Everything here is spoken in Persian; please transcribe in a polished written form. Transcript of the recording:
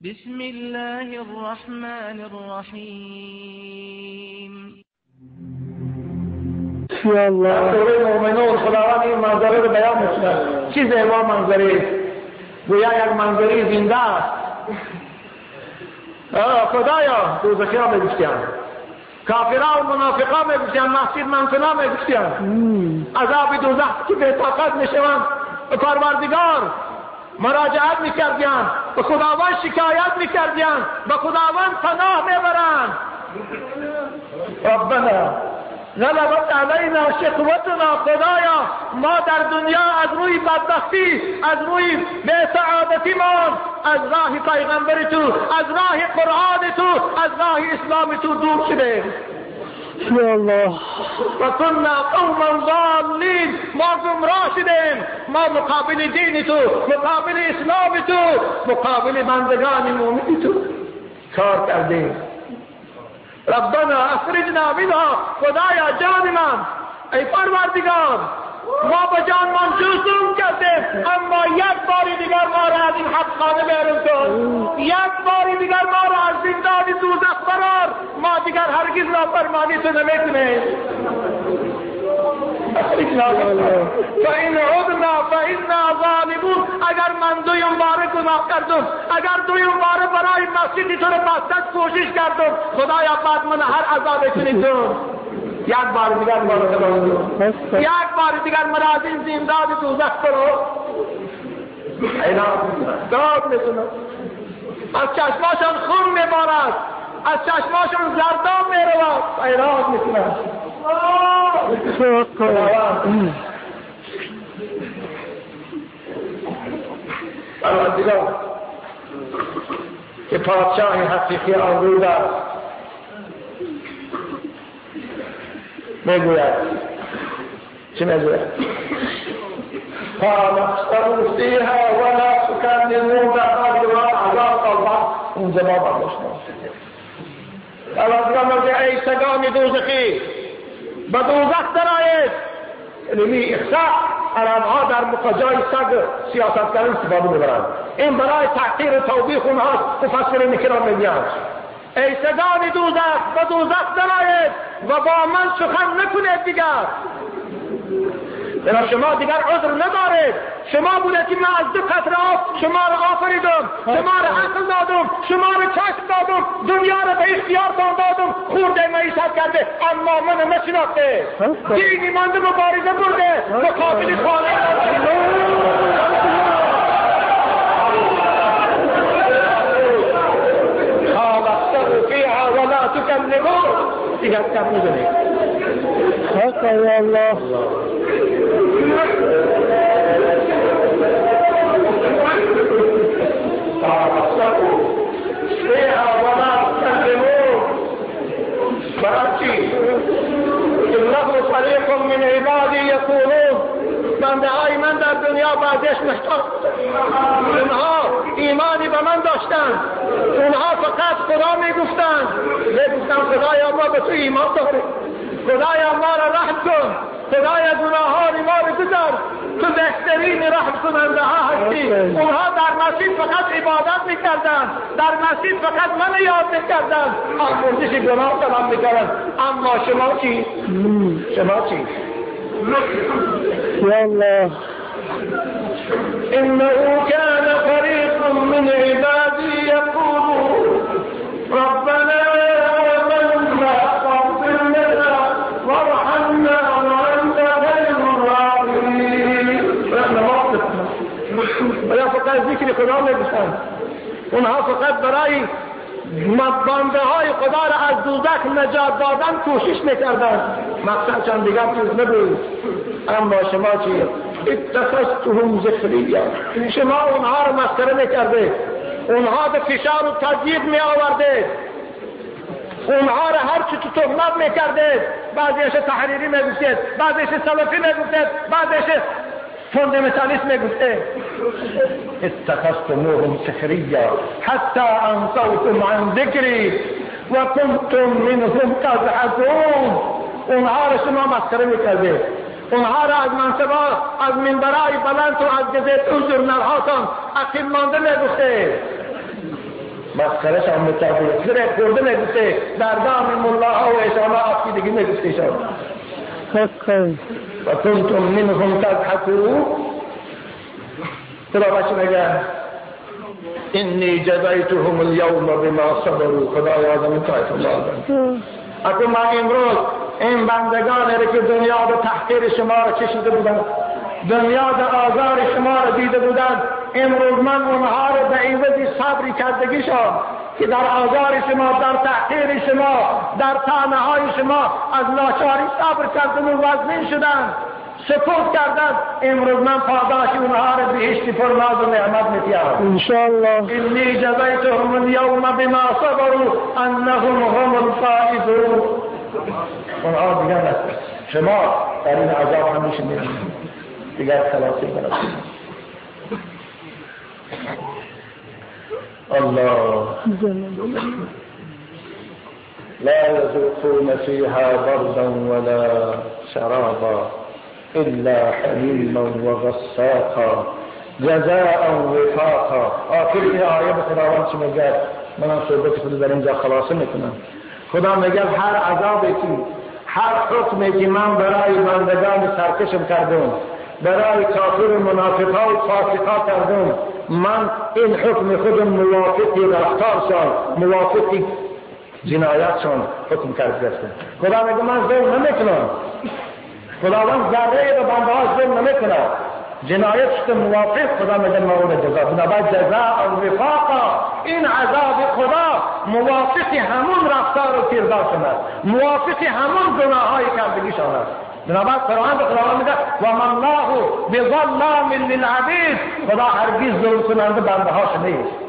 بسم الله الرحمن الرحیم. یا الله. سوره مومنون خداوند این منظره رو بیان می‌کنه. چه زیبا منظره است. گویا یک منظره زنده است. خدایا دوزخی‌ها می‌گفتند، کافرها و منافقها می‌گفتند، مسجد منسونا می‌گفتند عذاب دوزخ که به طاقت می‌شوند، پروردگار مراجعت می‌کردند، به خداوند شکایت می‌کردند، به خداوند پناه می‌برند. ربنا غلبت علینا شقوتنا، خدایا ما در دنیا از روی بدبختی، از روی بی‌سعادتی ما از راه پیغمبر تو، از راه قرآن تو، از راه اسلام تو دور شدیم. یا الله. و كنا قوما ضالین، ما گمراه شدیم. ما مقابل دین تو، مقابل اسلام تو، مقابل بندگان مومن تو کار کردیم. ربنا اخرجنا منها، خدایا جان من، ای پروردگار ما به جان من جسوم کردیم، اما یک باری دیگر ما را از این حبسخانه بیرون کن، یک باری دیگر ما را از زندان دوزخ برار، ما دیگر هرگز نافرمانی تو نمیکنیم. فإن عدنا فإنا ظالمون، اگر من دویم باره گناه کردم، اگر دویم باره برای مسجد تو رو بستن کوشش کردم، خدایا بعد من هر عذاب کنیدم، یک بار دیگر ما رو ببرد، یک بار دیگر مرا از این زندان دوزخ برو. اینا داد میکنم، از چشماشان خون میبارد، از چشماشان زردان میرود، ایراد میکنم. پروردگار که پادشاه حقیقی آن است میگوید، چه میگوید؟ قال اخسروا فيها ولا تكلمون عذاب الله. اون جواب داشتن. پروردگار میگه ای سگان دوزخی به دوزخ درآیید. یعنی اخساء عربها در جای سگ سیاست کردن استفاده میبرند. این برای تحقیر و توبیخ اونهاست. مفسرین کرام میگویند ای سگان دوزخ به دوزخ درآیید و با من سخن نکنید دیگر. شما دیگر عذر ندارید. شما بوده که من از دو قطره آب شما را آفریدم، شما را عقل دادم، شما را چشم دادم، دنیا را به اختیارتان دادم، خورده معیشت کرده، اما من نشناخته، دینی مانده مبارزه برده، مقابل خالق خالقته فیها ولا تکلمون. دیگر کم نزنید. حق یا الله. إنه فريق من عبادي يقولون بنده‌های من در دنیا بعضیش محتاج، اونها ایمانی به من داشتند، اونها فقط خدا میگفتند خدایا ما به تو ایمان داریم، خدایا ما را رحم کن، خدایا گناهان ما را گذر، تو بهترین رحم کننده ها هستی. اونها در مسجد فقط عبادت میکردند، در مسجد فقط من یاد میکردند، آموزش گناه سلام میکردند. اما شما چی؟ شما چی؟ یا الله. إنه كان فريق من عبادي يقولون ربنا آمنا فاغفر لنا وارحمنا وأنت خير الراحمين. ولا فقط ذکر خدا میگفتند، اونها فقط برای بنده های خدا را از دوزخ نجات دادن کوشش میکردند، مقصد چند دیگر چیز نبود. اما شما چی؟ اتخذتهم ذخریا، شما اونها را مسخره میکرده، اونها به فشار و تضییق می آورده، اونها را هر چی تو تهمت میکرده، بعضیش تحریری میگفتید، بعضیش سلفی میگفتید، بعضیش فوندامنتالیست میگفته. اتخذتموهم سخریا حتی انسوکم عن ذکری و کنتم منهم تضحکون. اونها را شما مسخره میکرده، اونها را از منصبا، از منبرهای بلند و از گزیت و ژورنالهاتان عقیم مانده میگفته. مسخرش هم میکرده زره خورده نگوسته در دام ملاها و اشامه عقیدگی نگوسته شد و کنتم منهم تضحکون خدا بچه میگه اینی جزیتهم اليوم بما صبروا خدای آدم تایت الله دارم اکنون ما امروز این بندگانی که دنیا به تحقیر شما را چشیده بودن دنیا در آزار شما را دیده بودن امروز من اونها را به عوض صبری کردگیشان که در آزار شما در تحقیر شما در طعنه های شما از ناچاری صبر کردن و وزنین شدن سپورت کردن امروز من پاداش اونها را بهشتی پرناز و نعمت می‌دهم انشاءالله اینی جزیتهم اليوم بما صبروا انهم هم الفائزون اونها دیگر نست شما در این عذاب همیشه میرید دیگر خلاصی برسید الله لا يذوقون فيها بردا ولا شرابا إلا حميما وغساقا جزاء وفاقا آخر این آیه به خداوند چی میگه منم صحبت خود در اینجا خلاصه میکنم خدا میگه هر عذابی که هر حکمی که من برای بندگان سرکشم کردم برای کافر منافقا و فاسقا کردم من این حکم خودم موافقی رفتارشان موافقی جنایتشان حکم کرده خدا میگه من ظلم نمیکنم خداوند ذره به بنده ها ظلم نمیکنه جنایت شده موافق خدا میگه ما اون جزا بنابراین جزاء و وفاقا این عذاب خدا موافق همون رفتار و کردار شده موافق همون گناه های کردگی شده بنابراین قرآن به خداوند میگه و من الله بظلام للعبید خدا هرگز ظلم کننده بنده هاش نیست